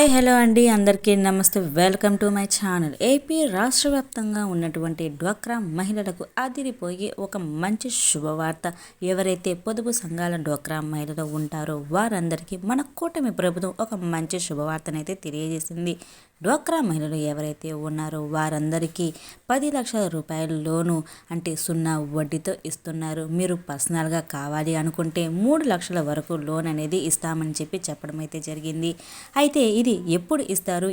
Hi hello అండి, అందరికీ నమస్తే. Welcome to my channel. AP రాష్ట్ర వ్యాప్తంగా ఉన్నటువంటి డ్వాక్రా మహిళలకు అదిరిపోయి ఒక మంచి శుభవార్త. ఎవరైతే పొదుపు సంఘాల డ్వాక్రా మహిళలు ఉంటారో వారందరికీ మన కూటమి ప్రభుత్వం ఒక మంచి శుభవార్తనైతే తెలియజేసింది. డ్వాక్రా మహిళలు ఎవరైతే ఉన్నారో వారందరికీ 10 లక్షల రూపాయల లోను అంటే 0 వడ్డీతో ఇస్తున్నారు. మీరు పర్సనల్గా కావాలి అనుకుంటే 3 లక్షల వరకు లోన్ అనేది ఇస్తామని చెప్పడం అయితే జరిగింది. అయితే ఇది ఎప్పుడు ఇస్తారు,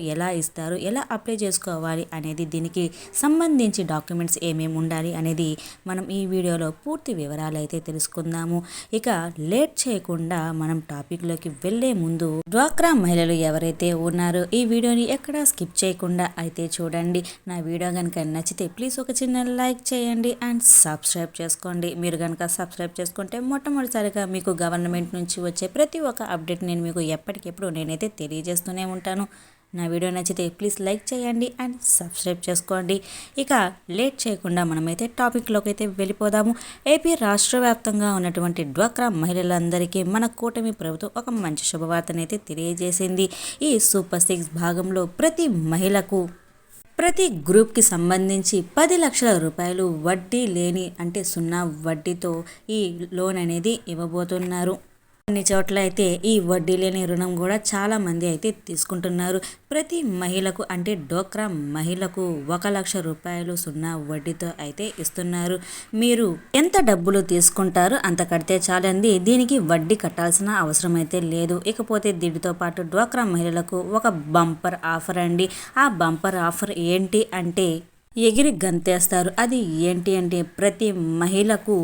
ఎలా అప్లై చేసుకోవాలి అనేది, దీనికి సంబంధించి డాక్యుమెంట్స్ ఏమేమి ఉండాలి అనేది మనం ఈ వీడియోలో పూర్తి వివరాలు అయితే తెలుసుకుందాము. ఇక లేట్ చేయకుండా మనం టాపిక్లోకి వెళ్ళే ముందు డ్వాక్రా మహిళలు ఎవరైతే ఉన్నారో ఈ వీడియోని ఎక్కడ స్కిప్ చేయకుండా అయితే చూడండి. నా వీడియో కనుక నచ్చితే ప్లీజ్ ఒక చిన్న లైక్ చేయండి అండ్ సబ్స్క్రైబ్ చేసుకోండి. మీరు కనుక సబ్స్క్రైబ్ చేసుకుంటే మొట్టమొదటిసారిగా మీకు గవర్నమెంట్ నుంచి వచ్చే ప్రతి ఒక్క అప్డేట్ నేను మీకు ఎప్పటికెప్పుడు నేనైతే తెలియజేస్తూనే ఉంటాను. నా వీడియో నచ్చితే ప్లీజ్ లైక్ చేయండి అండ్ సబ్స్క్రైబ్ చేసుకోండి. ఇక లేట్ చేయకుండా మనమైతే టాపిక్లోకి అయితే వెళ్ళిపోదాము. ఏపీ రాష్ట్ర వ్యాప్తంగా ఉన్నటువంటి డ్వాక్రా మహిళలందరికీ మన కూటమి ప్రభుత్వం ఒక మంచి శుభవార్తనైతే తెలియజేసింది. ఈ సూపర్ 6 భాగంలో ప్రతి గ్రూప్కి సంబంధించి 10 లక్షల రూపాయలు వడ్డీ లేని అంటే 0 వడ్డీతో ఈ లోన్ అనేది ఇవ్వబోతున్నారు. కొన్ని చోట్ల అయితే ఈ వడ్డీ లేని రుణం కూడా చాలా మంది అయితే తీసుకుంటున్నారు. ప్రతి మహిళకు అంటే డ్వాక్రా మహిళకు 1 లక్ష రూపాయలు 0 వడ్డీతో అయితే ఇస్తున్నారు. మీరు ఎంత డబ్బులు తీసుకుంటారో అంత కడితే చాలండి, దీనికి వడ్డీ కట్టాల్సిన అవసరం అయితే లేదు. ఇకపోతే దీనితో పాటు డ్వాక్రా మహిళలకు ఒక బంపర్ ఆఫర్ అండి. ఆ బంపర్ ఆఫర్ ఏంటి అంటే ఎగిరి గంతేస్తారు. అది ఏంటి అంటే ప్రతి మహిళకు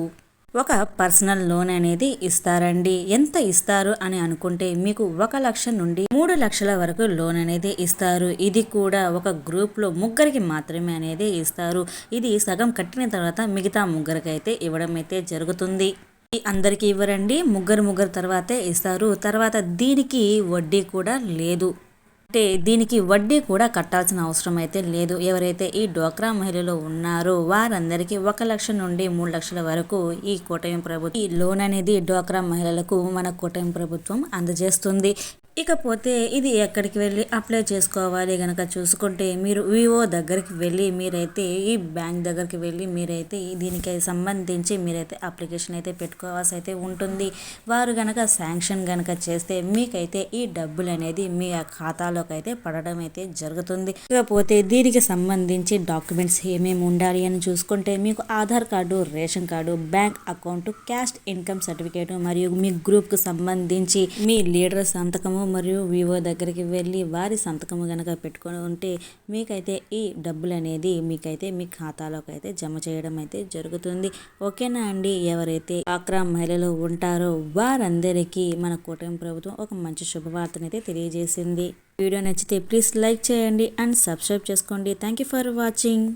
ఒక పర్సనల్ లోన్ అనేది ఇస్తారండి. ఎంత ఇస్తారు అని అనుకుంటే మీకు 1 లక్ష నుండి 3 లక్షల వరకు లోన్ అనేది ఇస్తారు. ఇది కూడా ఒక గ్రూప్లో 3కి మాత్రమే అనేది ఇస్తారు. ఇది సగం కట్టిన తర్వాత మిగతా 3కి అయితే ఇవ్వడం అయితే జరుగుతుంది. అందరికీ ఇవ్వరండి, ముగ్గురు తర్వాతే ఇస్తారు. తర్వాత దీనికి వడ్డీ కూడా లేదు, అంటే దీనికి వడ్డీ కూడా కట్టాల్సిన అవసరం అయితే లేదు. ఎవరైతే ఈ డ్వాక్రా మహిళలు ఉన్నారో వారందరికీ 1 లక్ష నుండి 3 లక్షల వరకు ఈ కూటమి ప్రభుత్వం ఈ లోన్ అనేది డ్వాక్రా మహిళలకు మన కూటమి ప్రభుత్వం అందజేస్తుంది. ఇకపోతే ఇది ఎక్కడికి వెళ్ళి అప్లై చేసుకోవాలి గనక చూసుకుంటే, మీరు వివో దగ్గరికి వెళ్ళి మీరైతే ఈ బ్యాంక్ దగ్గరికి వెళ్ళి మీరైతే దీనికి సంబంధించి మీరైతే అప్లికేషన్ అయితే పెట్టుకోవాల్సి అయితే ఉంటుంది. వారు గనక శాంక్షన్ గనక చేస్తే మీకైతే ఈ డబ్బులు అనేది మీ ఖాతాలోకి అయితే పడడం అయితే జరుగుతుంది. ఇకపోతే దీనికి సంబంధించి డాక్యుమెంట్స్ ఏమేమి ఉండాలి అని చూసుకుంటే, మీకు Aadhaar card, ration card, bank account, caste income certificate మరియు మీ గ్రూప్కు సంబంధించి మీ లీడర్ సంతకము మరియు వివో దగ్గరికి వెళ్ళి వారి సంతకము గనక పెట్టుకొని ఉంటే మీకైతే ఈ డబ్బులు అనేది మీకైతే మీ ఖాతాలోకి అయితే జమ చేయడం అయితే జరుగుతుంది. ఓకేనా అండి? ఎవరైతే డ్వాక్రా మహిళలు ఉంటారో వారందరికీ మన కూటమి ప్రభుత్వం ఒక మంచి శుభవార్తనైతే తెలియజేసింది. వీడియో నచ్చితే ప్లీజ్ లైక్ చేయండి అండ్ సబ్స్క్రైబ్ చేసుకోండి. Thank you for watching.